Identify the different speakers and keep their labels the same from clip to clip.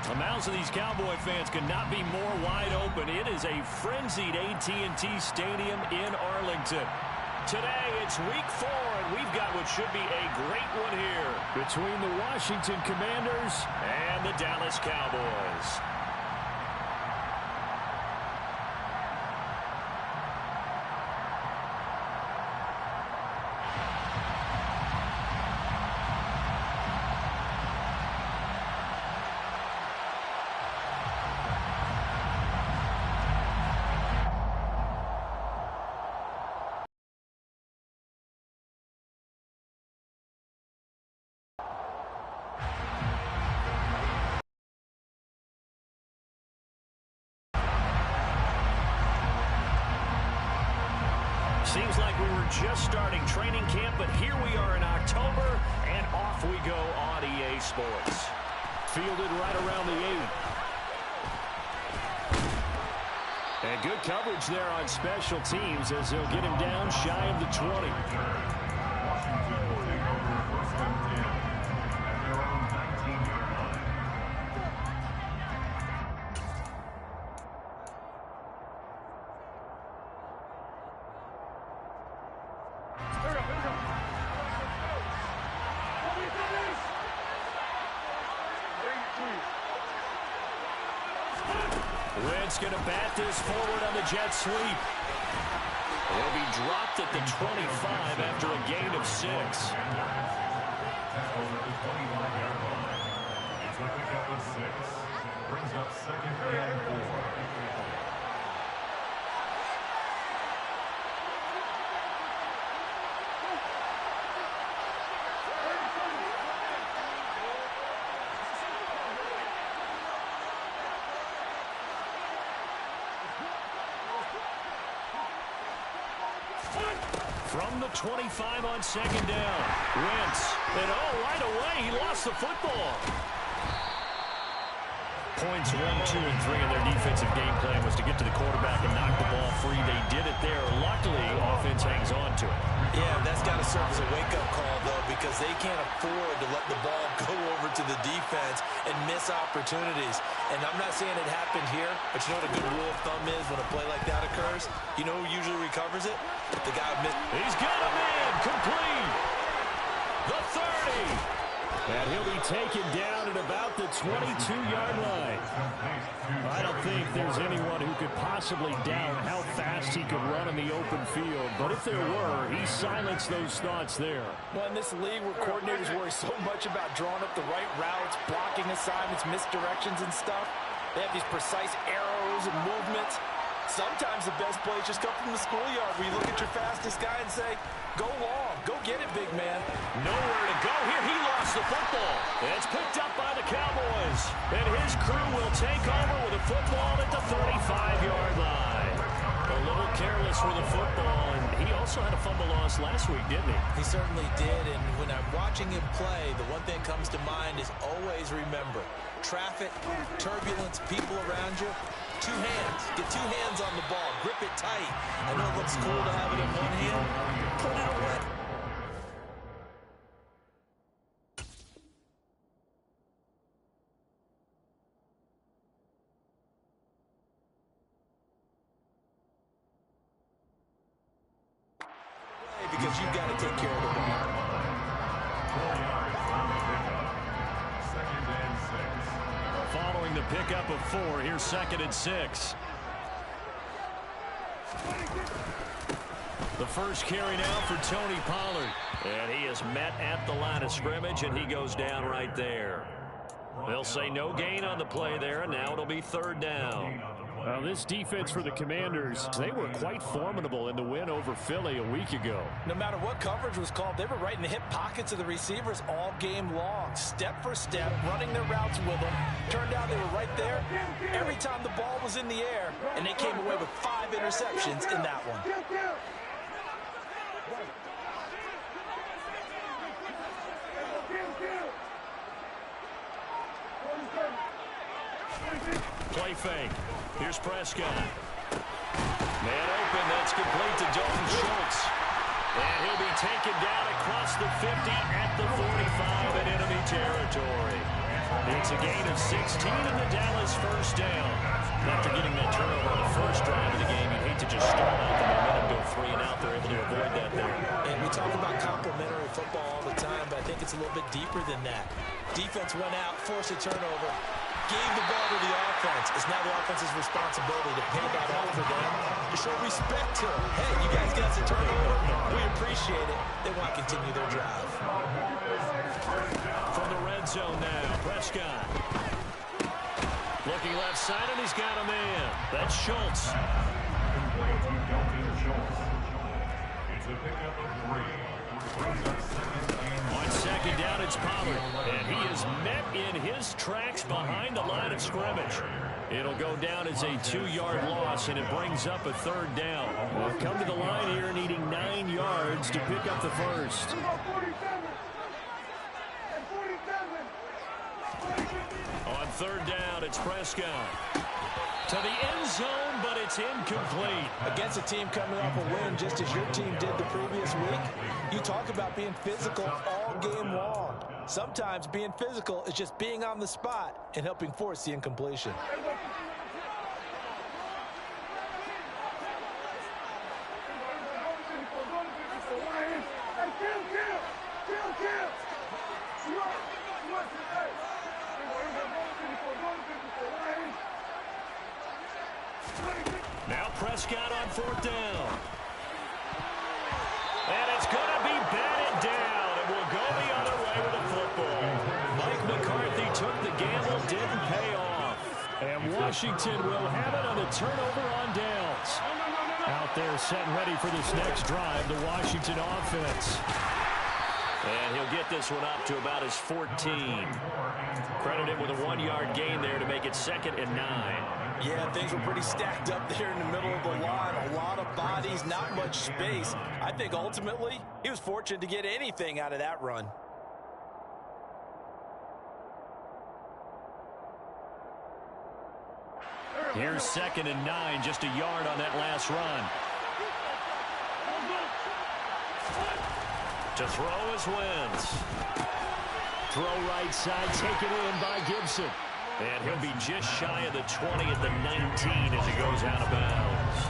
Speaker 1: The mouths of these Cowboy fans could not be more wide open. It is a frenzied AT&T Stadium in Arlington. Today, it's week 4, and we've got what should be a great one here between the Washington Commanders and the Dallas Cowboys. Seems like we were just starting training camp, but here we are in October, and off we go on EA Sports. Fielded right around the 8. And good coverage there on special teams as they'll get him down shy of the 20. Wentz going to bat this forward on the jet sweep. He'll be dropped at the 25 after a gain of 6.
Speaker 2: Brings up second and 4.
Speaker 1: From the 25 on second down. Wentz. And right away, he lost the football. Points 1, 2, and 3 in their defensive game plan was to get to the quarterback and knock the ball free. They did it there. Luckily, offense hangs on to it.
Speaker 3: Yeah, that's got to serve as a wake-up call, though, because they can't afford to let the ball go over to the defense and miss opportunities. And I'm not saying it happened here, but you know what a good rule of thumb is when a play like that occurs? You know who usually recovers it? The guy who missed.
Speaker 1: He's got him in. Complete. The 30. And he'll be taken down at about the 22-yard line. I don't think there's anyone who could possibly doubt how fast he could run in the open field. But if there were, he silenced those thoughts there.
Speaker 4: Well, in this league where coordinators worry so much about drawing up the right routes, blocking assignments, misdirections and stuff, they have these precise arrows and movements. Sometimes the best plays just come from the schoolyard where you look at your fastest guy and say, go long, go get it, big man.
Speaker 1: Nowhere to go here. He lost the football. It's picked up by the Cowboys. And his crew will take over with a football at the 35-yard line. A little careless with the football, and he also had a fumble loss last week, didn't he?
Speaker 3: He certainly did, and when I'm watching him play, the one thing that comes to mind is always remember, traffic, turbulence, people around you, 2 hands. Get 2 hands on the ball. Grip it tight. I know it looks cool to have it in one hand. Put it away. Because you've got to take care of the ball.
Speaker 1: Following the pickup of 4, here's 2nd and 6. The first carry now for Tony Pollard. And he is met at the line of scrimmage, and he goes down right there. They'll say no gain on the play there, and now it'll be 3rd down. Well, this defense for the Commanders, they were quite formidable in the win over Philly a week ago.
Speaker 4: No matter what coverage was called, they were right in the hip pockets of the receivers all game long. Step for step, running their routes with them. Turned out they were right there every time the ball was in the air, and they came away with 5 interceptions in that one.
Speaker 1: Play fake. Here's Prescott. Man open. That's complete to Dalton Schultz. And he'll be taken down across the 50 at the 45 in enemy territory. It's a gain of 16 and the Dallas first down. After getting that turnover on the first drive of the game, you'd hate to just start out the momentum, go 3 and out. They're able to avoid that there.
Speaker 3: And we talk about complementary football all the time, but I think it's a little bit deeper than that. Defense went out, forced a turnover, gave the ball to the offense. It's now the offense's responsibility to pay that off for them, to show respect to them. Hey, you guys got the turnover. We appreciate it. They want to continue their drive.
Speaker 1: From the red zone now, Prescott. Looking left side, and he's got a man. That's Schultz.
Speaker 2: It's a pickup of 3.
Speaker 1: On second down, it's Pollard. And he is met in his tracks behind the line of scrimmage. It'll go down as a 2-yard loss, and it brings up a third down. We'll come to the line here needing 9 yards to pick up the first. On third down, it's Prescott. To the end zone, but it's incomplete.
Speaker 3: Against a team coming off a win, just as your team did the previous week, you talk about being physical all game long. Sometimes being physical is just being on the spot and helping force the incompletion.
Speaker 1: Now Prescott on fourth down. And it's going to be batted down, and we'll go the other way with the football. Mike McCarthy took the gamble, didn't pay off. And Washington will have it on the turnover on downs. Out there setting ready for this next drive, the Washington offense. And he'll get this one up to about his 14. Credited with a 1-yard gain there to make it 2nd and 9.
Speaker 3: Yeah, things were pretty stacked up there in the middle of the line. A lot of bodies, not much space. I think ultimately he was fortunate to get anything out of that run.
Speaker 1: Here's 2nd and 9, just a yard on that last run. To throw is Wentz. Throw right side, taken in by Gibson. And he'll be just shy of the 20 at the 19 as he goes out of bounds.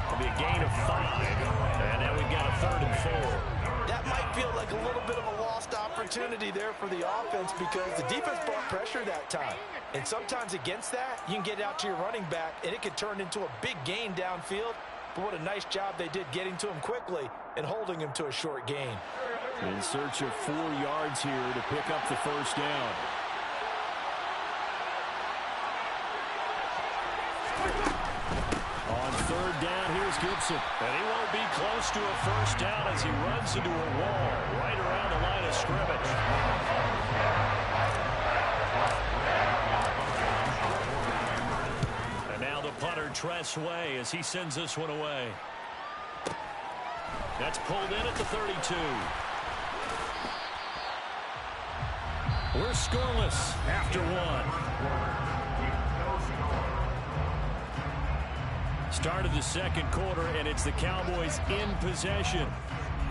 Speaker 1: It'll be a gain of 5. And now we've got a 3rd and 4.
Speaker 3: That might feel like a little bit of a lost opportunity there for the offense because the defense brought pressure that time. And sometimes against that, you can get out to your running back, and it could turn into a big gain downfield. But what a nice job they did getting to him quickly and holding him to a short gain.
Speaker 1: In search of 4 yards here to pick up the first down. On third down, here's Gibson. And he won't be close to a first down as he runs into a wall right around the line of scrimmage. And now the punter, Tress Way, as he sends this one away. That's pulled in at the 32. We're scoreless after 1. Start of the second quarter, and it's the Cowboys in possession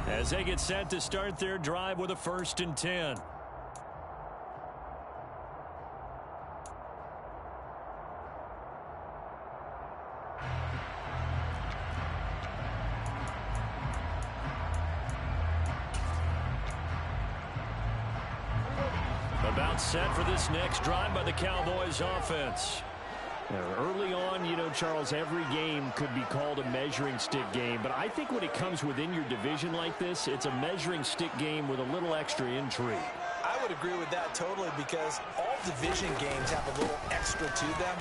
Speaker 1: as they get set to start their drive with a 1st and 10. About set for this next drive by the Cowboys offense. Early on, you know, Charles, every game could be called a measuring stick game. But I think when it comes within your division like this, it's a measuring stick game with a little extra intrigue.
Speaker 3: I would agree with that totally because all division games have a little extra to them.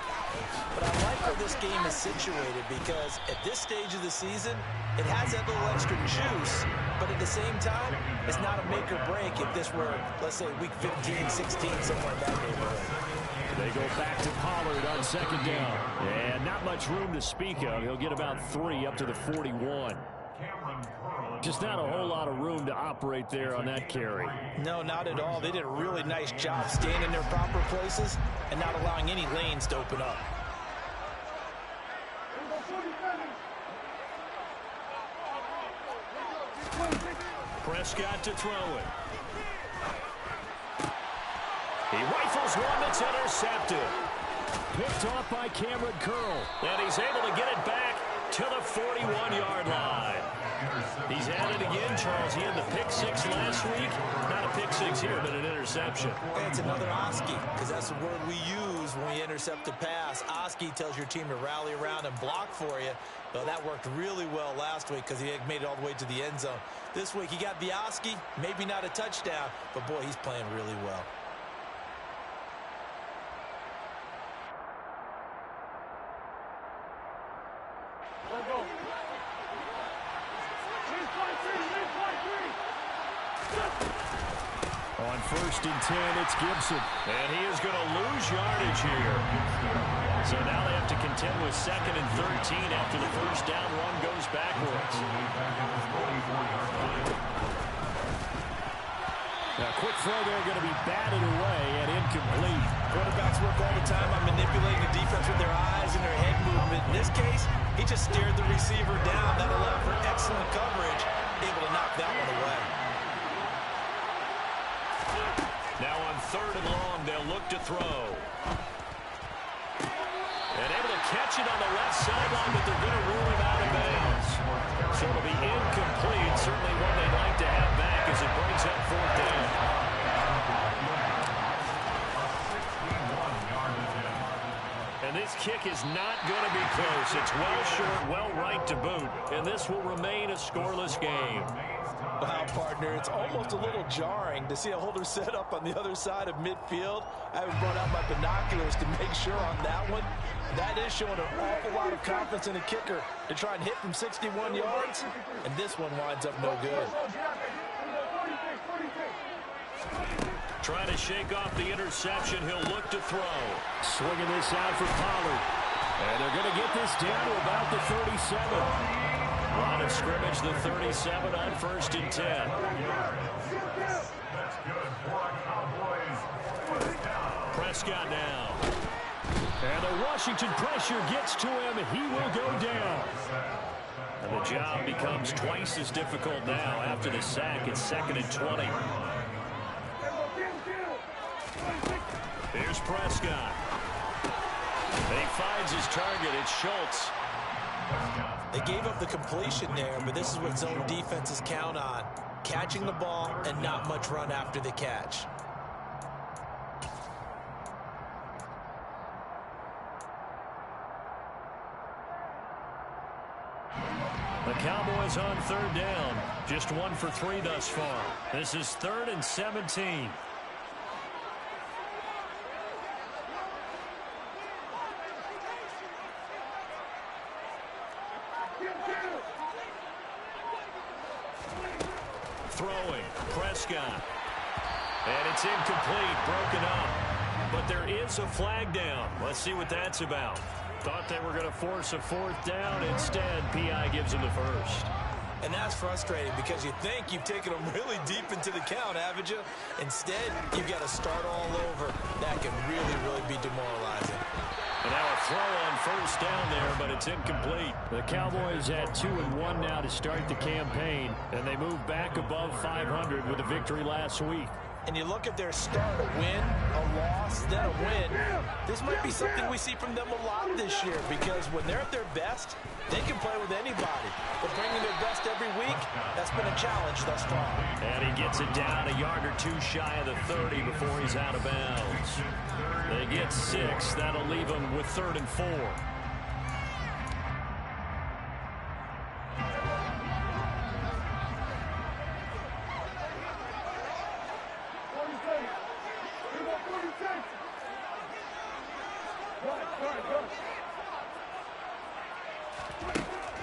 Speaker 3: But I like where this game is situated because at this stage of the season, it has that little extra juice. But at the same time, it's not a make or break if this were, let's say, week 15, 16, somewhere in that neighborhood.
Speaker 1: They go back to Pollard on second down. And not much room to speak of. He'll get about 3 up to the 41. Just not a whole lot of room to operate there on that carry.
Speaker 3: No, not at all. They did a really nice job staying in their proper places and not allowing any lanes to open up.
Speaker 1: Prescott to throw it. He rifles one that's intercepted. Picked off by Cameron Curl. And he's able to get it back to the 41-yard line. He's at it again, Charles. He had the pick six last week. Not a pick six here, but an interception.
Speaker 3: It's another Oski, because that's the word we use when we intercept a pass. Oski tells your team to rally around and block for you. Well, that worked really well last week because he had made it all the way to the end zone. This week, he got the Oski, maybe not a touchdown, but, boy, he's playing really well.
Speaker 1: On 1st and 10, it's Gibson. And he is going to lose yardage here. So now they have to contend with 2nd and 13 after the first down run goes backwards. A quick throw there going to be batted away and incomplete.
Speaker 3: Quarterbacks work all the time on manipulating the defense with their eyes and their head movement. In this case, he just stared the receiver down. That allowed for excellent coverage, able to knock that one away.
Speaker 1: Now on 3rd and long, they'll look to throw. And able to catch it on the left sideline, but they're going to rule him out of bounds. So it'll be incomplete. Certainly one they'd like to have back as it brings up 4th down. And this kick is not going to be close. It's well short, well right to boot. And this will remain a scoreless game.
Speaker 3: Wow, partner, it's almost a little jarring to see a holder set up on the other side of midfield. I haven't brought out my binoculars to make sure on that one. That is showing an awful lot of confidence in a kicker to try and hit from 61 yards, and this one winds up no good.
Speaker 1: Trying to shake off the interception. He'll look to throw. Swinging this out for Pollard. And they're going to get this down to about the 37. Line of scrimmage, the 37 on 1st and 10. Prescott now. And the Washington pressure gets to him. He will go down. And the job becomes twice as difficult now after the sack. It's 2nd and 20. Here's Prescott. He finds his target. It's Schultz.
Speaker 3: They gave up the completion there, but this is what zone defenses count on. Catching the ball and not much run after the catch.
Speaker 1: The Cowboys on 3rd down. Just 1 for 3 thus far. This is 3rd and 17. Throwing, Prescott. And it's incomplete, broken up. But there is a flag down. Let's see what that's about. Thought they were going to force a 4th down. Instead, P.I. gives them the first.
Speaker 3: And that's frustrating because you think you've taken them really deep into the count, haven't you? Instead, you've got to start all over. That can really, really be demoralizing.
Speaker 1: And now a throw on 1st down there, but it's incomplete. The Cowboys at 2-1 now to start the campaign, and they move back above 500 with a victory last week.
Speaker 3: And you look at their start, a win, a loss, then a win. This might be something we see from them a lot this year because when they're at their best, they can play with anybody. But bringing their best every week, that's been a challenge thus far.
Speaker 1: And he gets it down a yard or two shy of the 30 before he's out of bounds. They get 6. That'll leave them with 3rd and 4.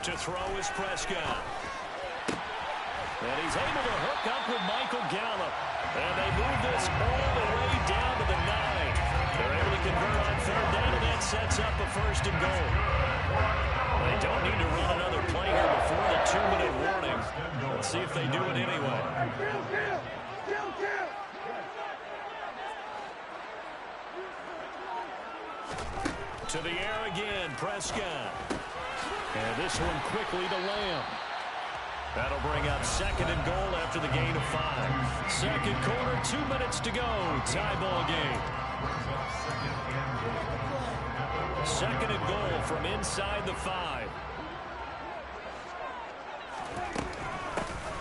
Speaker 1: To throw is Prescott. And he's able to hook up with Michael Gallup. And they move this all the way down to the 9. They're able to convert on 3rd down, and that sets up a 1st and goal. They don't need to run another play here before the 2-minute warning. Let's see if they do it anyway. To the air again, Prescott. And this one quickly to Lamb. That'll bring up 2nd and goal after the gain of 5. Second quarter, 2 minutes to go. Tie ball game. 2nd and goal from inside the 5.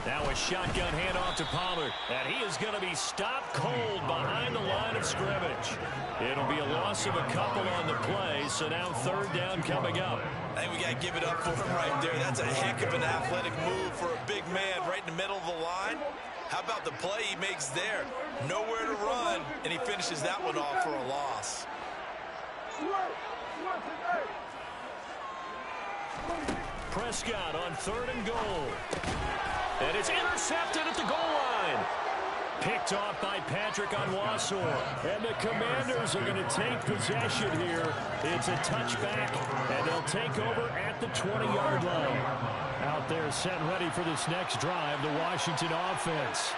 Speaker 1: Now a shotgun handoff to Pollard, and he is going to be stopped cold behind the line of scrimmage. It'll be a loss of a couple on the play, so now 3rd down coming up.
Speaker 3: I think we got to give it up for him right there. That's a heck of an athletic move for a big man right in the middle of the line. How about the play he makes there? Nowhere to run, and he finishes that one off for a loss.
Speaker 1: Prescott on 3rd and goal. And it's intercepted at the goal line. Picked off by Patrick Onwuasor. And the Commanders are going to take possession here. It's a touchback, and they'll take over at the 20-yard line. Out there set ready for this next drive, the Washington offense.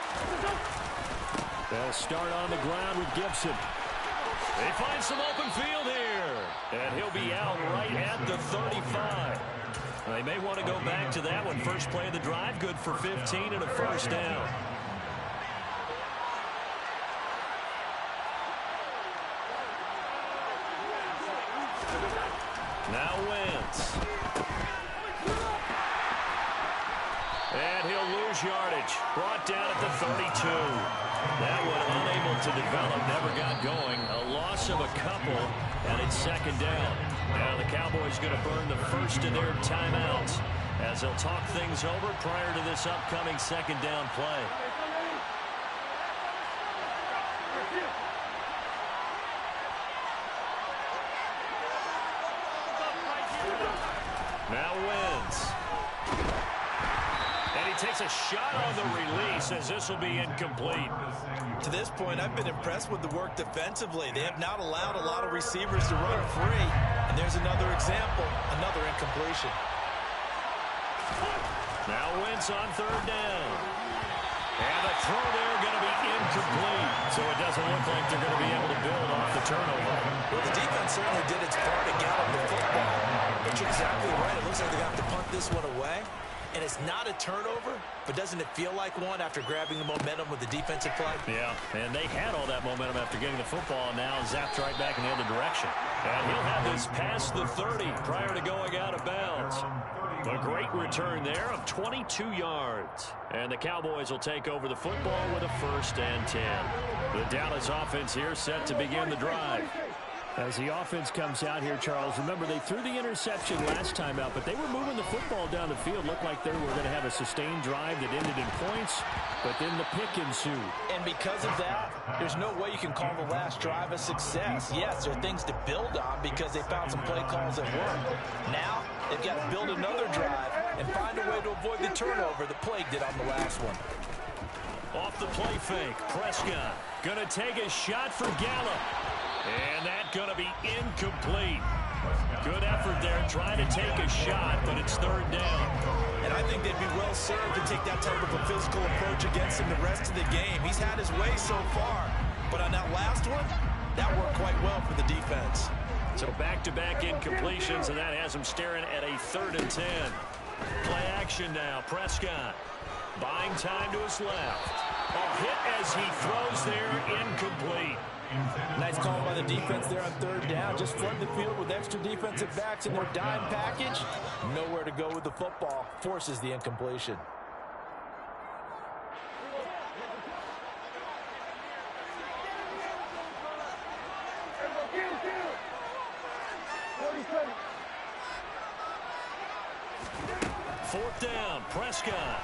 Speaker 1: They'll start on the ground with Gibson. They find some open field here. And he'll be out right at the 35. They may want to go back to that one. First play of the drive, good for 15 and a 1st down. Now Wentz. And he'll lose yardage. Brought down at the 32. That one unable to develop, never got going. A loss of a couple, and it's 2nd down. Now the Cowboys going to burn the first of their timeouts as they'll talk things over prior to this upcoming 2nd down play. Now Wentz. And he takes a shot on the release as this will be incomplete.
Speaker 3: To this point, I've been impressed with the work defensively. They have not allowed a lot of receivers to run free. And there's another example, another incompletion.
Speaker 1: Now Wentz on 3rd down. And the throw there going to be incomplete. So it doesn't look like they're going to be able to build off the turnover.
Speaker 3: Well, the defense certainly did its part to gallop the football. But you're exactly right. It looks like they got to punt this one away. And it's not a turnover, but doesn't it feel like one after grabbing the momentum with the defensive play?
Speaker 1: Yeah, and they had all that momentum after getting the football, and now zapped right back in the other direction. And he'll have this past the 30 prior to going out of bounds. A great return there of 22 yards. And the Cowboys will take over the football with a 1st and 10. The Dallas offense here set to begin the drive. As the offense comes out here, Charles, remember they threw the interception last time out, but they were moving the football down the field. Looked like they were going to have a sustained drive that ended in points, but then the pick ensued.
Speaker 4: And because of that, there's no way you can call the last drive a success. Yes, there are things to build on because they found some play calls that work. Now, they've got to build another drive and find a way to avoid the turnover that plagued it on the last one.
Speaker 1: Off the play fake, Prescott going to take a shot for Gallup. And that's going to be incomplete. Good effort there trying to take a shot, but it's 3rd down.
Speaker 3: And I think they'd be well served to take that type of a physical approach against him the rest of the game. He's had his way so far, but on that last one, that worked quite well for the defense.
Speaker 1: So back-to-back incompletions, and that has him staring at a 3rd and 10. Play action now, Prescott. Buying time to his left. A hit as he throws there, incomplete.
Speaker 4: Nice call by the defense there on 3rd down. Just flood the field with extra defensive backs in their dime package. Nowhere to go with the football. Forces the incompletion.
Speaker 1: Fourth down, Prescott.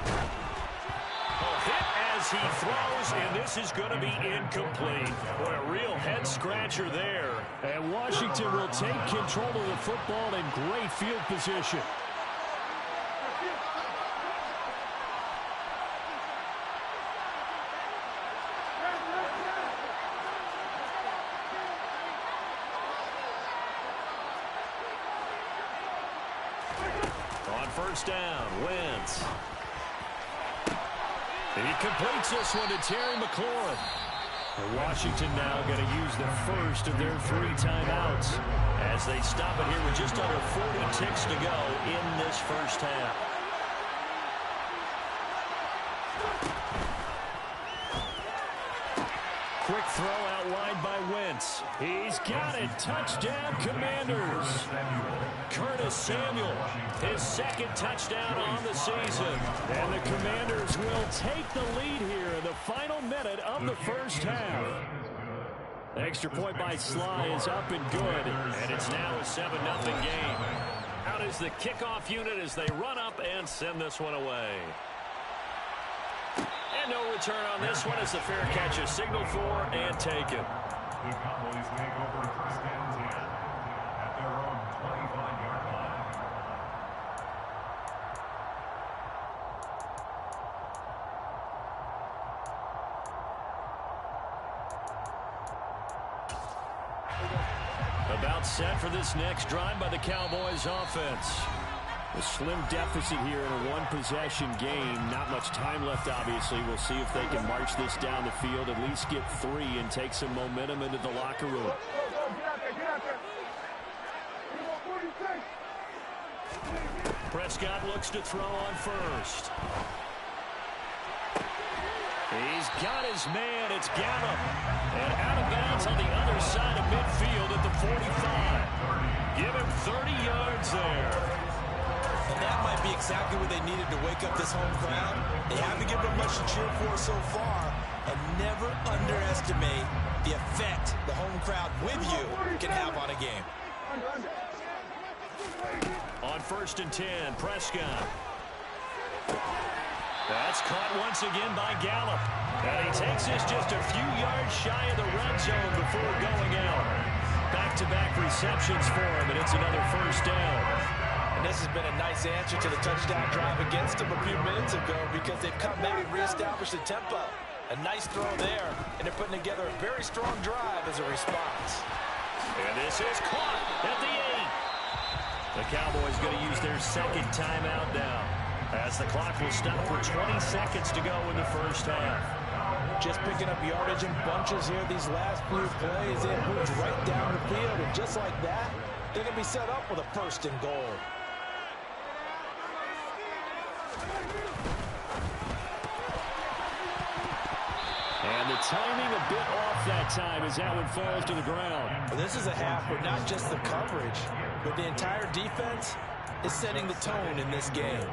Speaker 1: A hit as he throws, and this is going to be incomplete. What a real head-scratcher there. And Washington will take control of the football in great field position. On 1st down, Wentz. He completes this one to Terry McLaurin. And Washington now going to use the first of their 3 timeouts as they stop it here with just under 40 ticks to go in this first half. offense. He's got it. Touchdown, Commanders. Curtis Samuel, his second touchdown on the season. And the Commanders will take the lead here in the final minute of the first half. Extra point by Sly is up and good. And it's now a 7-0 game. Out is the kickoff unit as they run up and send this one away. And no return on this one as the fair catch is signaled for and taken.
Speaker 2: The Cowboys take over first and 10 at their own 25-yard line.
Speaker 1: About set for this next drive by the Cowboys offense. A slim deficit here in a one-possession game. Not much time left, obviously. We'll see if they can march this down the field, at least get 3, and take some momentum into the locker room. Prescott looks to throw on first. He's got his man. It's Gallup. And out of bounds on the other side of midfield at the 45. Give him 30 yards there.
Speaker 3: And that might be exactly what they needed to wake up this home crowd. They haven't given them much to cheer for so far. And never underestimate the effect the home crowd with you can have on a game.
Speaker 1: On 1st and 10, Prescott. That's caught once again by Gallup. And he takes this just a few yards shy of the red zone before going out. Back-to-back receptions for him, and it's another first down.
Speaker 4: And this has been a nice answer to the touchdown drive against them a few minutes ago because they've come back and reestablished the tempo. A nice throw there, and they're putting together a very strong drive as a response.
Speaker 1: And this is caught at the 8. The Cowboys going to use their second timeout now, as the clock will stop with 20 seconds to go in the first half.
Speaker 4: Just picking up yardage in bunches here these last few plays. They have moved right down the field, and just like that, they're going to be set up with a 1st and goal.
Speaker 1: And the timing a bit off that time as that one falls to the ground.
Speaker 4: Well, this is a half where not just the coverage, but the entire defense is setting the tone in this game.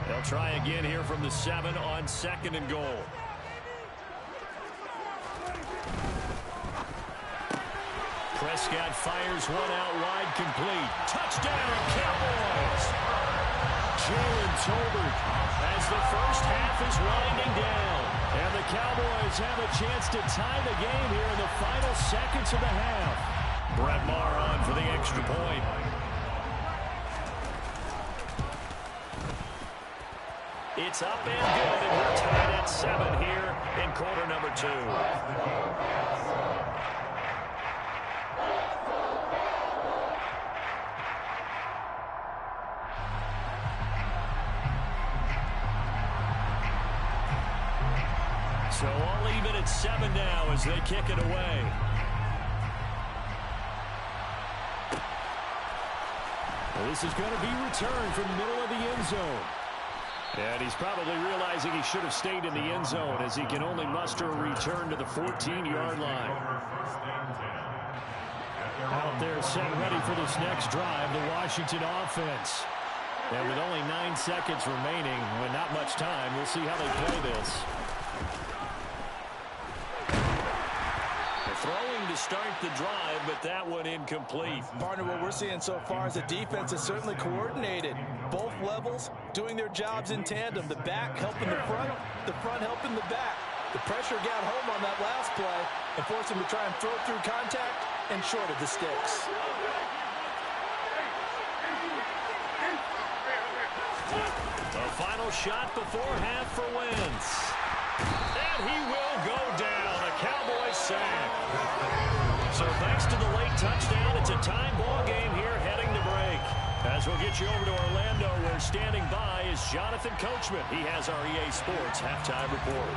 Speaker 1: They'll try again here from the 7 on 2nd and goal. Prescott fires one out wide, complete. Touchdown, Cowboys! Jalen Tolbert as the first half is winding down. And the Cowboys have a chance to tie the game here in the final seconds of the half. Brett Maher on for the extra point. It's up and good, and we're tied at 7 here in quarter number 2. So all even at 7 now as they kick it away. Well, this is going to be returned from the middle of the end zone. And he's probably realizing he should have stayed in the end zone as he can only muster a return to the 14-yard line. Out there set ready for this next drive, the Washington offense. And with only 9 seconds remaining, with not much time, we'll see how they play this. Throwing to start the drive, but that one incomplete.
Speaker 4: Partner, what we're seeing so far is the defense is certainly coordinated. Both levels doing their jobs in tandem. The back helping the front helping the back. The pressure got home on that last play and forced him to try and throw through contact and short of the sticks.
Speaker 1: A final shot before half for Wentz. And he will go down. A Cowboys sack. So thanks to the late touchdown, it's a time ball game here heading to break. As we'll get you over to Orlando, where standing by is Jonathan Coachman. He has our EA Sports halftime report.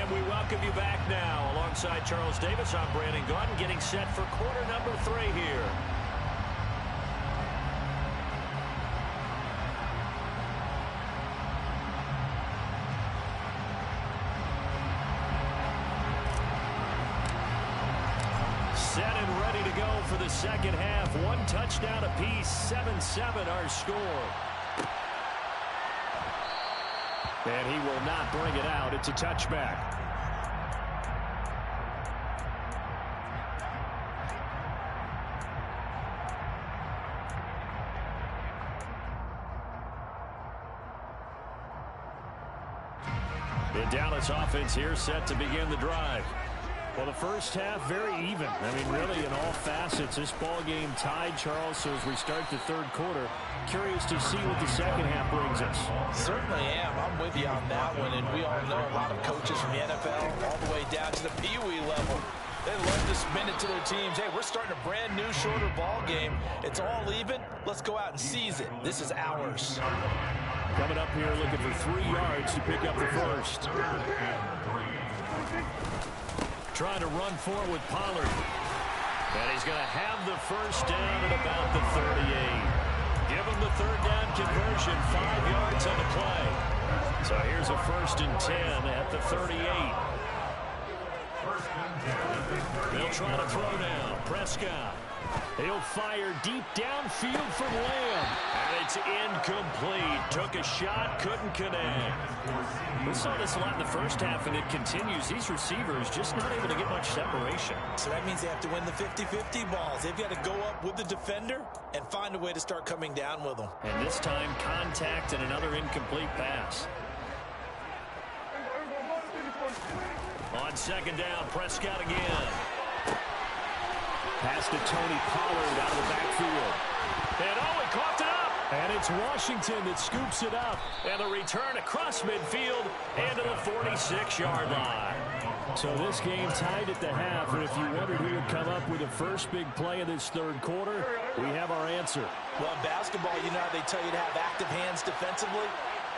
Speaker 1: And we welcome you back now. Alongside Charles Davis, I'm Brandon Gaudin, getting set for quarter number 3 here. Set and ready to go for the second half. 1 touchdown apiece, 7-7 our score. And he will not bring it out. It's a touchback. The Dallas offense here set to begin the drive. Well, the first half, very even. I mean, really, in all facets, this ball game tied, Charles. So as we start the third quarter, curious to see what the second half brings us.
Speaker 3: Certainly am. I'm with you on that one. And we all know a lot of coaches from the NFL all the way down to the Pee Wee level. They love to spin it to their teams. Hey, we're starting a brand new, shorter ball game. It's all even. Let's go out and seize it. This is ours.
Speaker 1: Coming up here looking for 3 yards to pick up the first. Trying to run forward with Pollard. And he's going to have the first down at about the 38. Give him the third down conversion, 5 yards on the play. So here's a 1st and 10 at the 38. They'll try to throw now. Prescott. He'll fire deep downfield for Lamb. And it's incomplete. Took a shot, couldn't connect. We saw this a lot in the first half, and it continues. These receivers just not able to get much separation.
Speaker 3: So that means they have to win the 50-50 balls. They've got to go up with the defender and find a way to start coming down with them.
Speaker 1: And this time, contact and another incomplete pass. On second down, Prescott again. Pass to Tony Pollard out of the backfield. And he coughed it up. And it's Washington that scoops it up. And the return across midfield and to the 46-yard line. So this game tied at the half. And if you wondered who would come up with the first big play in this third quarter, we have our answer.
Speaker 3: Well, in basketball, you know how they tell you to have active hands defensively?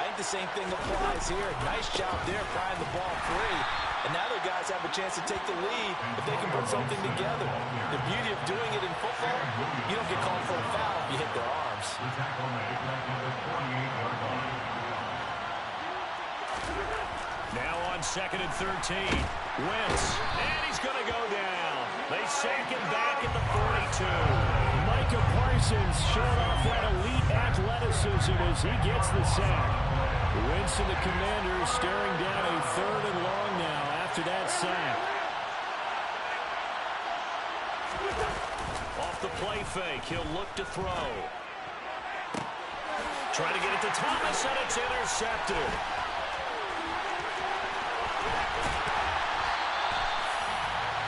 Speaker 3: I think the same thing applies here. Nice job there, prying the ball free. And now the guys have a chance to take the lead if they can put something together. The beauty of doing it in football, you don't get called for a foul if you hit their arms.
Speaker 1: Now on 2nd and 13. Wentz. And he's going to go down. They sack him back at the 42. Micah Parsons showing off that elite athleticism as he gets the sack. Wentz and the Commanders staring down a 3rd and long now after that sack. Off the play fake, he'll look to throw. Trying to get it to Thomas, and it's intercepted.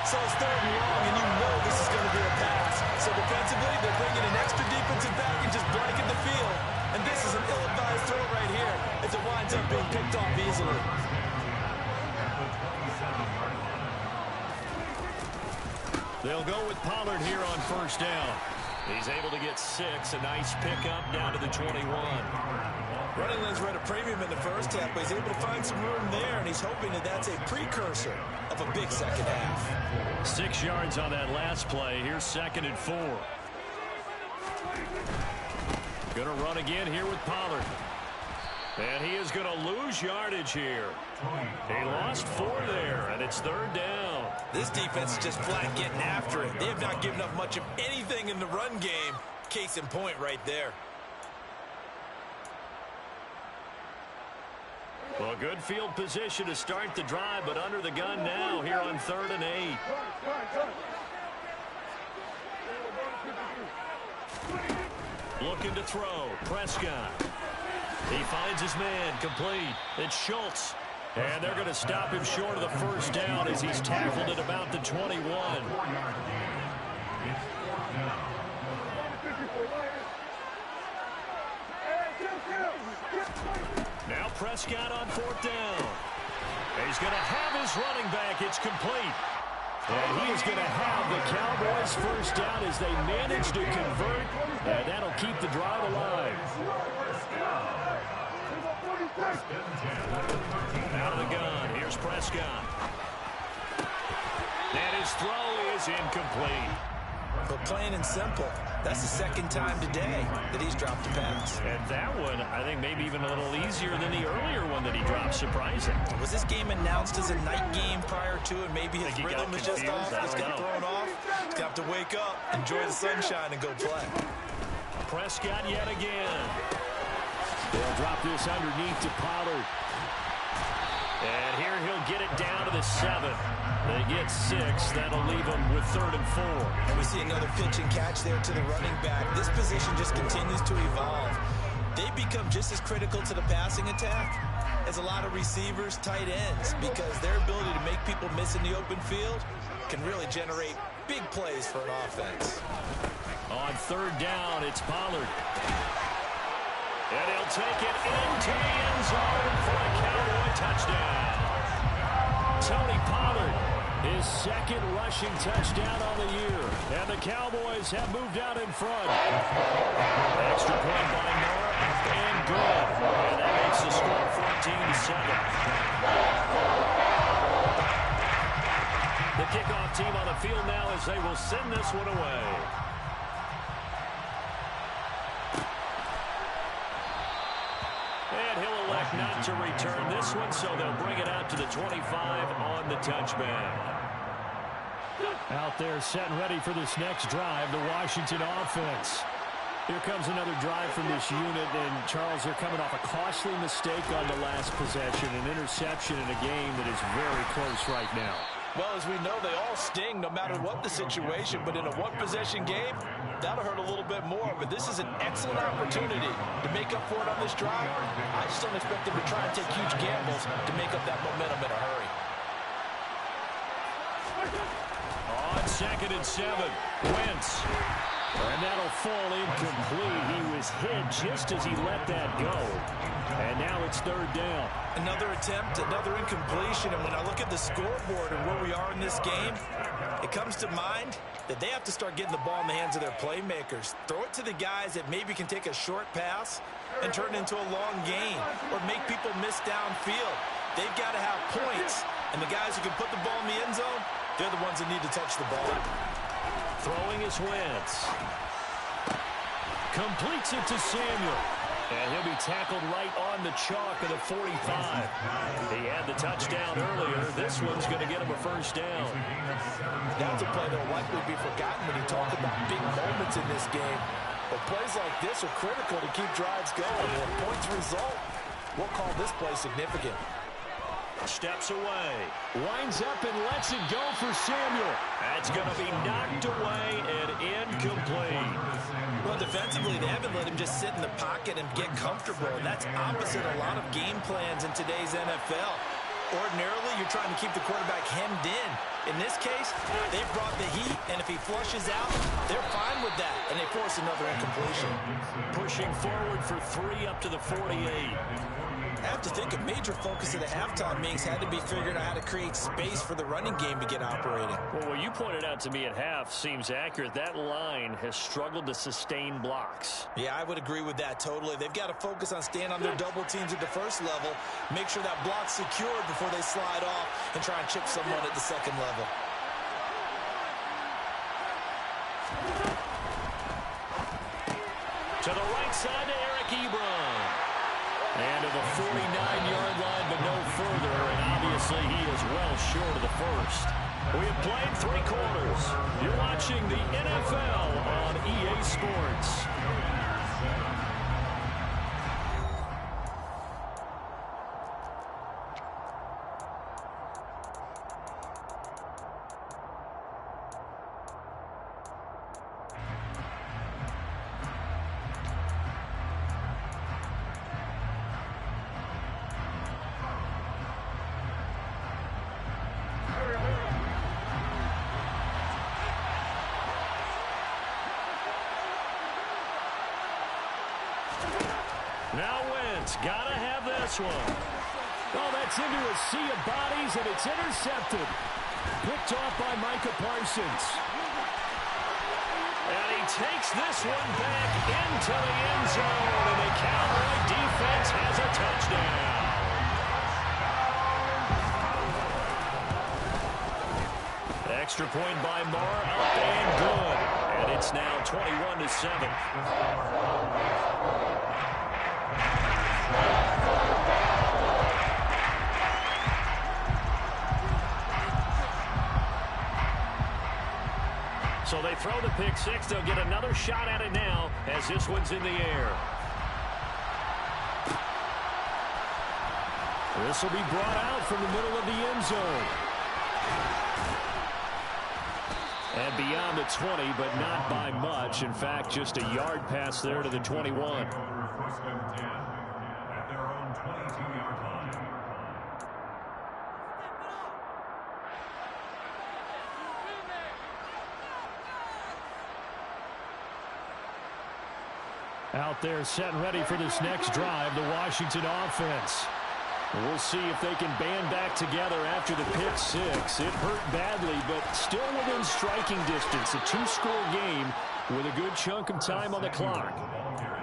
Speaker 3: So it's 3rd and long, and you know this is going to be a pass. So defensively, they're bringing an extra defensive back and just blanket the field. And this is an ill-advised throw right here as it winds up being picked off easily.
Speaker 1: They'll go with Pollard here on 1st down. He's able to get 6, a nice pickup down to the 21.
Speaker 3: Running lanes were at a premium in the first half, but he's able to find some room there, and he's hoping that that's a precursor of a big second half.
Speaker 1: 6 yards on that last play. Here's 2nd and 4. Going to run again here with Pollard. And he is going to lose yardage here. He lost 4 there, and it's 3rd down.
Speaker 3: This defense is just flat getting after it. They have not given up much of anything in the run game. Case in point right there.
Speaker 1: Well, good field position to start the drive, but under the gun now here on 3rd and 8. Looking to throw. Prescott. He finds his man. Complete. It's Schultz. And they're going to stop him short of the 1st down as he's tackled at about the 21. Now Prescott on 4th down. He's going to have his running back. It's complete. And he is going to have the Cowboys' 1st down as they manage to convert. And that'll keep the drive alive. Out of the gun. Here's Prescott. And his throw is incomplete.
Speaker 3: But plain and simple, that's the second time today that he's dropped a pass.
Speaker 1: And that one, I think maybe even a little easier than the earlier one that he dropped. Surprising.
Speaker 3: Was this game announced as a night game prior to it? Maybe his rhythm was just off, just got thrown off. He's got to wake up, enjoy the sunshine, and go play.
Speaker 1: Prescott yet again. They'll drop this underneath to Pollard. And here he'll get it down to the 7. They get 6. That'll leave them with 3rd and 4.
Speaker 3: And we see another pitch and catch there to the running back. This position just continues to evolve. They become just as critical to the passing attack as a lot of receivers, tight ends, because their ability to make people miss in the open field can really generate big plays for an offense.
Speaker 1: On 3rd down, it's Pollard. And he'll take it into the end zone for a Cowboy touchdown. Tony Pollard, his 2nd rushing touchdown on the year. And the Cowboys have moved out in front. Extra point by Noah, and good. And that makes the score 14-7. The kickoff team on the field now as they will send this one away. And he'll elect not to return this one, so they'll bring it out to the 25 on the touchback. Out there set and ready for this next drive, the Washington offense. Here comes another drive from this unit, and Charles, they're coming off a costly mistake on the last possession, an interception in a game that is very close right now.
Speaker 4: Well, as we know, they all sting no matter what the situation, but in a one-possession game, that'll hurt a little bit more. But this is an excellent opportunity to make up for it on this drive. I just don't expect them to try and take huge gambles to make up that momentum in a hurry.
Speaker 1: On 2nd and 7, Wentz. And that'll fall incomplete. He was hit just as he let that go. And now it's 3rd down.
Speaker 3: Another attempt, another incompletion. And when I look at the scoreboard and where we are in this game, it comes to mind that they have to start getting the ball in the hands of their playmakers. Throw it to the guys that maybe can take a short pass and turn it into a long gain or make people miss downfield. They've got to have points. And the guys who can put the ball in the end zone, they're the ones that need to touch the ball.
Speaker 1: Throwing is Wentz. Completes it to Samuel. And he'll be tackled right on the chalk of the 45. He had the touchdown earlier. This one's going to get him a 1st down.
Speaker 4: That's a play that will likely be forgotten when you talk about big moments in this game. But plays like this are critical to keep drives going. When points result, we'll call this play significant.
Speaker 1: Steps away. Winds up and lets it go for Samuel. That's going to be knocked away and incomplete.
Speaker 3: Well, defensively, they haven't let him just sit in the pocket and get comfortable. And that's opposite a lot of game plans in today's NFL. Ordinarily, you're trying to keep the quarterback hemmed in. In this case, they brought the heat, and if he flushes out, they're fine with that, and they force another incompletion.
Speaker 1: Pushing forward for 3 up to the 48.
Speaker 3: I have to think a major focus of the halftime meetings had to be figuring out how to create space for the running game to get operating.
Speaker 1: Well, what you pointed out to me at half seems accurate. That line has struggled to sustain blocks.
Speaker 3: Yeah, I would agree with that totally. They've got to focus on staying on their double teams at the first level, make sure that block's secured before they slide off and try and chip someone at the second level.
Speaker 1: To the right side to Eric Ebron. And to the 49-yard line, but no further. And obviously, he is well short of the 1st. We have played 3 quarters. You're watching the NFL on EA Sports. Now Wentz, gotta have this one. Oh, that's into a sea of bodies, and it's intercepted. Picked off by Micah Parsons. And he takes this one back into the end zone, and the Cowboy defense has a touchdown. Extra point by Moore, up and good. And it's now 21-7. So they throw the pick six. They'll get another shot at it now as this one's in the air. This will be brought out from the middle of the end zone. And beyond the 20, but not by much. In fact, just a yard pass there to the 21.
Speaker 2: At their own 22-yard line.
Speaker 1: Out there set and ready for this next drive, the Washington offense. We'll see if they can band back together after the pick six. It hurt badly, but still within striking distance. A two-score game with a good chunk of time on the clock.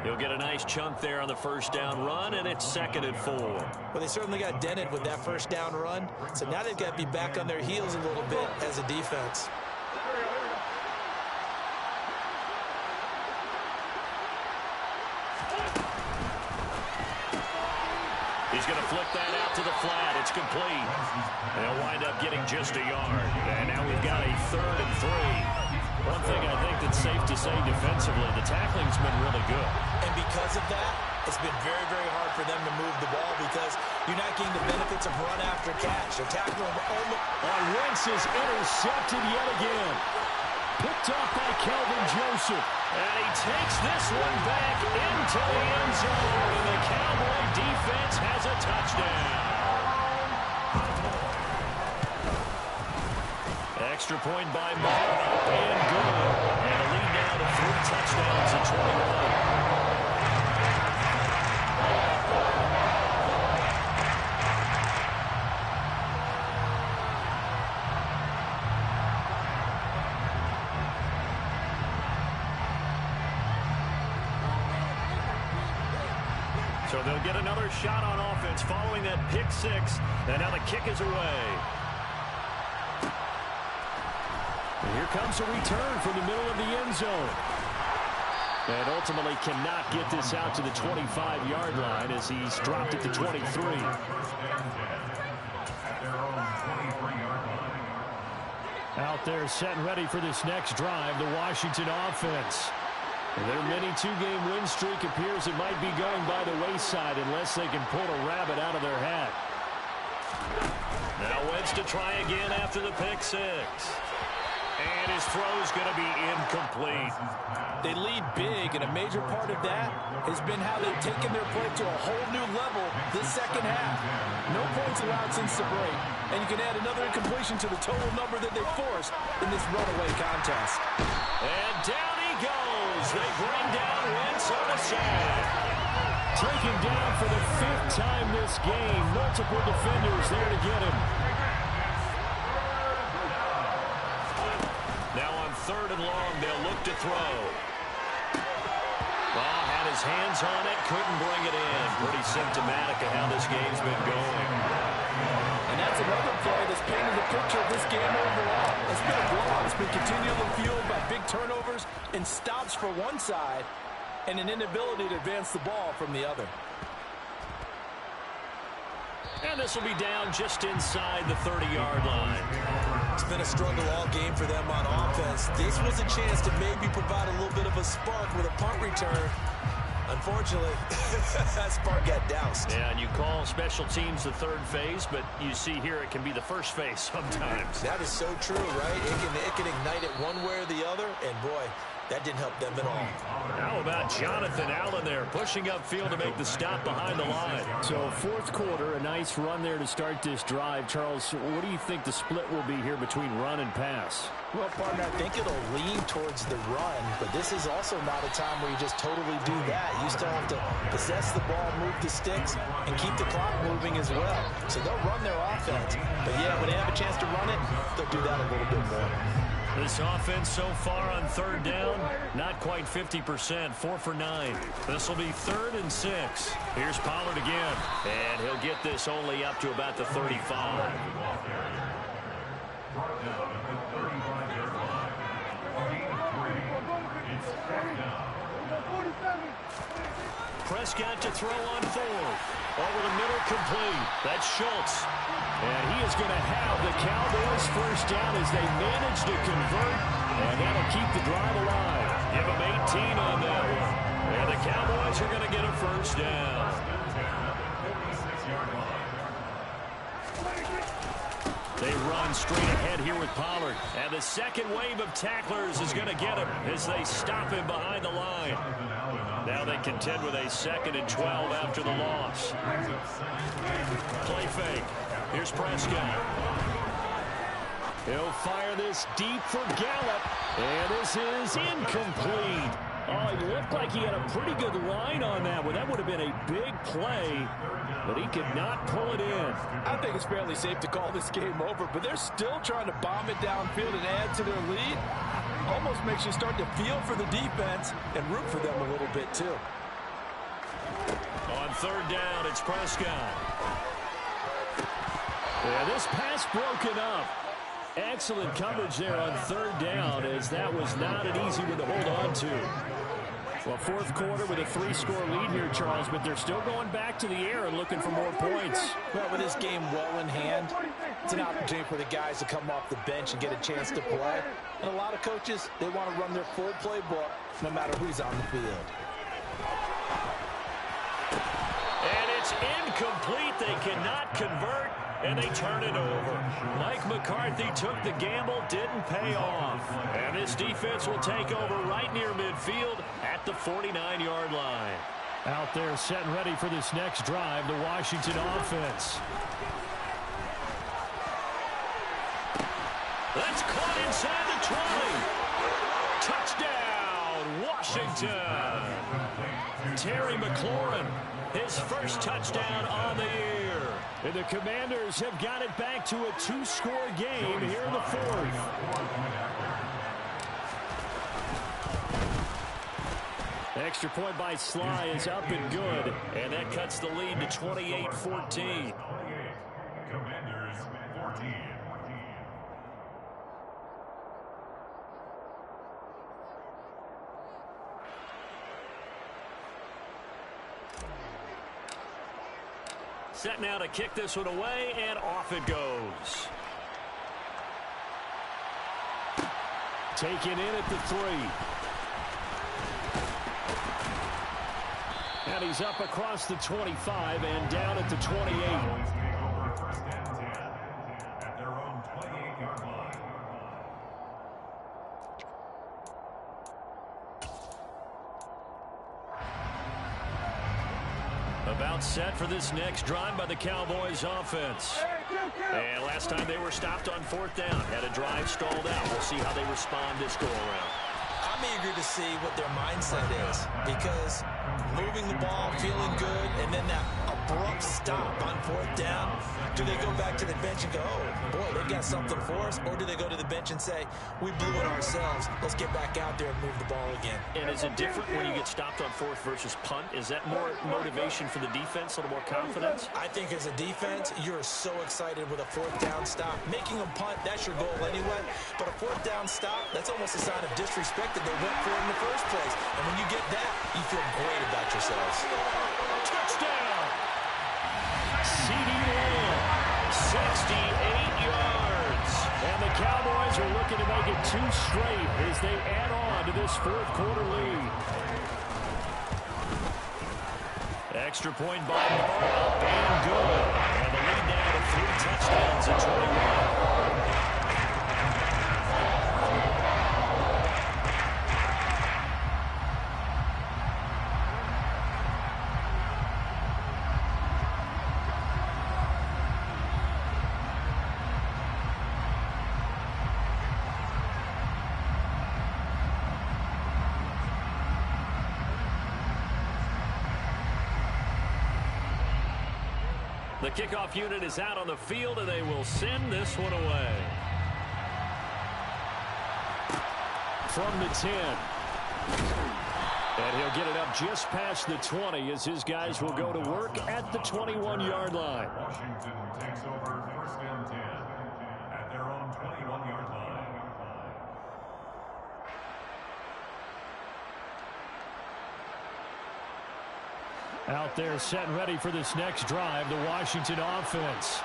Speaker 1: He'll get a nice chunk there on the first down run, and it's 2nd and 4.
Speaker 3: Well, they certainly got dented with that first down run, so now they've got to be back on their heels a little bit as a defense.
Speaker 1: He's going to flip that out to the flat. It's complete. They'll wind up getting just a yard. And now we've got a 3rd and 3. One thing I think that's safe to say defensively, the tackling's been really good.
Speaker 3: And because of that, it's been very, very hard for them to move the ball because you're not getting the benefits of run after catch. They're tackling
Speaker 1: Wentz is intercepted yet again. Picked up by Kelvin Joseph. And he takes this one back into the end zone. And the Cowboy defense has a touchdown. Extra point by Moore. And good. And a lead now to 3 touchdowns at 21. So they'll get another shot on offense following that pick six. And now the kick is away. And here comes a return from the middle of the end zone. And ultimately cannot get this out to the 25-yard line as he's dropped it to 23. Out there set and ready for this next drive, the Washington offense. Their mini two-game win streak appears it might be going by the wayside unless they can pull a rabbit out of their hat. Now Wentz to try again after the pick six. And his throw's going to be incomplete.
Speaker 4: They lead big, and a major part of that has been how they've taken their play to a whole new level this second half. No points allowed since the break, and you can add another incompletion to the total number that they forced in this runaway contest.
Speaker 1: And down he goes. They bring down Wentz on the sack. Taken down for the 5th time this game. Multiple defenders there to get him. Now on 3rd and long, they'll look to throw. Had his hands on it, couldn't bring it in. Pretty symptomatic of how this game's been going.
Speaker 4: And that's another play that's painted the picture of this game overall. It's been a blowout. It's been continually fueled by big turnovers and stops for one side and an inability to advance the ball from the other.
Speaker 1: And this will be down just inside the 30-yard line.
Speaker 3: It's been a struggle all game for them on offense. This was a chance to maybe provide a little bit of a spark with a punt return. Unfortunately, that spark got doused.
Speaker 1: Yeah, and you call special teams the 3rd phase, but you see here it can be the 1st phase sometimes.
Speaker 3: That is so true, right? It can ignite it one way or the other, and boy, that didn't help them at all.
Speaker 1: How about Jonathan Allen there, pushing upfield to make the stop behind the line? So 4th quarter, a nice run there to start this drive. Charles, what do you think the split will be here between run and pass?
Speaker 4: Well, partner, I think it'll lean towards the run, but this is also not a time where you just totally do that. You still have to possess the ball, move the sticks, and keep the clock moving as well. So they'll run their offense. But, yeah, when they have a chance to run it, they'll do that a little bit more.
Speaker 1: This offense so far on 3rd down, not quite 50%, 4 for 9. This will be 3rd and 6. Here's Pollard again, and he'll get this only up to about the 35.
Speaker 2: Brought down at the 35-yard line. Gain 3. It's back down.
Speaker 1: Prescott to throw on fourth. Over the middle, complete. That's Schultz. And he is going to have the Cowboys first down as they manage to convert. And that'll keep the drive alive. Give them 18 on that one. And the Cowboys are going to get a first down. They run straight ahead here with Pollard. And the second wave of tacklers is going to get him as they stop him behind the line. Now they contend with a 2nd and 12 after the loss. Play fake. Here's Prescott. He'll fire this deep for Gallup. And this is incomplete. Oh, he looked like he had a pretty good line on that one. That would have been a big play, but he could not pull it in.
Speaker 4: I think it's fairly safe to call this game over, but they're still trying to bomb it downfield and add to their lead. Almost makes you start to feel for the defense and root for them a little bit, too.
Speaker 1: On 3rd down, it's Prescott. Yeah, this pass broken up. Excellent coverage there on 3rd down, as that was not an easy one to hold on to. Well, 4th quarter with a 3-score lead here, Charles, but they're still going back to the air and looking for more points.
Speaker 4: Well, with this game well in hand, it's an opportunity for the guys to come off the bench and get a chance to play. And a lot of coaches, they want to run their full playbook no matter who's on the field.
Speaker 1: And it's incomplete. They cannot convert, and they turn it over. Mike McCarthy took the gamble, didn't pay off. And this defense will take over right near midfield at the 49-yard line. Out there set and ready for this next drive, the Washington offense. That's caught inside the 20. Touchdown, Washington. Terry McLaurin, his first touchdown on the year. And the Commanders have got it back to a 2-score game here in the 4th. Extra point by Sly is up and good. And that cuts the lead to 28-14.
Speaker 2: Commanders 14.
Speaker 1: Set now to kick this one away, and off it goes. Taken in at the 3. And he's up across the 25 and down at the 28.
Speaker 2: Cowboys take over 1st and 10 at their own 28-yard line.
Speaker 1: About set for this next drive by the Cowboys offense. And last time they were stopped on 4th down, had a drive stalled out. We'll see how they respond this go-around.
Speaker 3: I'm eager to see what their mindset is, because moving the ball, feeling good, and then that abrupt stop on 4th down, do they go back to the bench and go, oh, boy, they got something for us? Or do they go to the bench and say, we blew it ourselves, let's get back out there and move the ball again?
Speaker 1: And is it different when you get stopped on 4th versus punt? Is that more motivation for the defense, a little more confidence?
Speaker 3: I think as a defense, you're so excited with a 4th down stop. Making a punt, that's your goal anyway. But a 4th down stop, that's almost a sign of disrespect that they went for it in the first place. And when you get that, you feel great about yourselves.
Speaker 1: Touchdown! CeeDee Lamb, 68 yards. And the Cowboys are looking to make it 2 straight as they add on to this 4th quarter lead. Extra point by Moore, up and good. And the lead now to 3 touchdowns at 21. The kickoff unit is out on the field, and they will send this one away. From the 10. And he'll get it up just past the 20 as his guys will go to work at the 21-yard line.
Speaker 2: Washington takes over 1st and 10 at their own 21-yard line.
Speaker 1: Out there set and ready for this next drive, the Washington offense.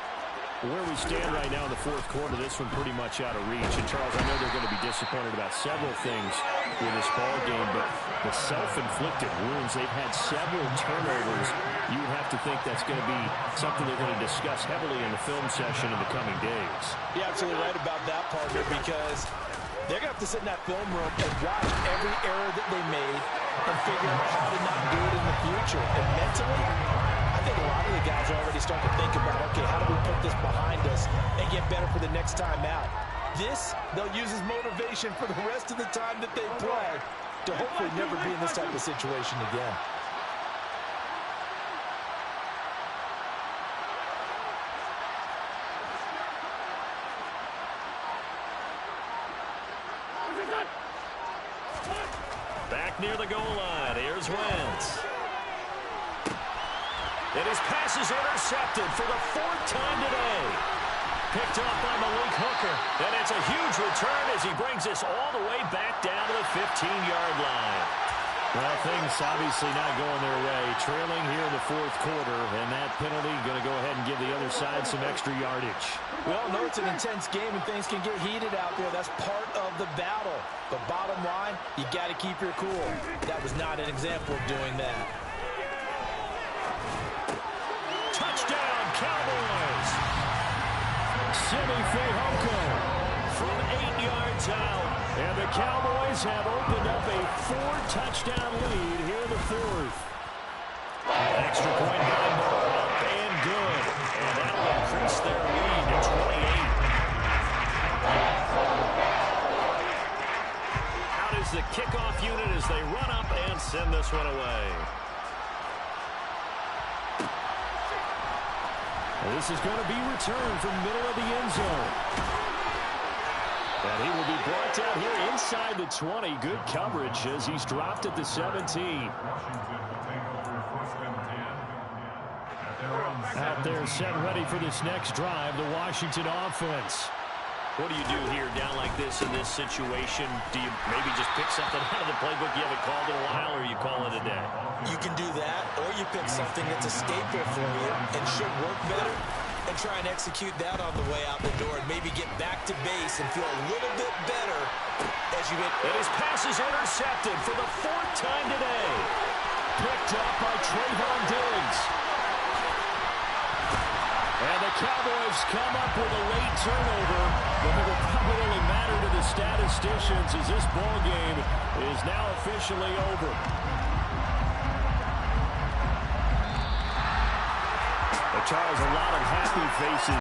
Speaker 1: Where we stand right now in the fourth quarter, this one pretty much out of reach. And, Charles, I know they're going to be disappointed about several things in this ball game, but the self-inflicted wounds, they've had several turnovers. You would have to think that's going to be something they're going to discuss heavily in the film session in the coming days.
Speaker 4: You're absolutely right about that, partner, because they're going to have to sit in that film room and watch every error that they made and figure out how to not do it in the future. And mentally, I think a lot of the guys are already starting to think about, okay, how do we put this behind us and get better for the next time out? This, they'll use as motivation for the rest of the time that they play to hopefully never be in this type of situation again.
Speaker 1: Back near the goal line, here's Wentz. And his pass is intercepted for the fourth time today. Picked off by Malik Hooker. And it's a huge return as he brings us all the way back down to the 15-yard line. Well, things obviously not going their way. Trailing here in the fourth quarter, and that penalty going to go ahead and give the other side some extra yardage.
Speaker 4: We all know it's an intense game and things can get heated out there. That's part of the battle. But bottom line, you got to keep your cool. That was not an example of doing that.
Speaker 1: Touchdown, Cowboys! Simi Fehoko from 8 yards out. And the Cowboys have opened up a 4-touchdown lead here in the fourth. Extra point by Moore, up and good. And that will increase their lead to 28. Out is the kickoff unit as they run up and send this one away. This is going to be returned from middle of the end zone. And he will be brought down here inside the 20. Good coverage as he's dropped at the 17. Out there set ready for this next drive, the Washington offense. What do you do here down like this in this situation? Do you maybe just pick something out of the playbook you haven't called in a while, or you call it a day?
Speaker 4: You can do that, or you pick something that's a staple for you and should work better, and try and execute that on the way out the door and maybe get back to base and feel a little bit better as you hit.
Speaker 1: And his pass is intercepted for the fourth time today. Picked up by Trayvon Diggs. And the Cowboys come up with a late turnover, but it will probably only matter to the statisticians as this ball game is now officially over. Charles, a lot of happy faces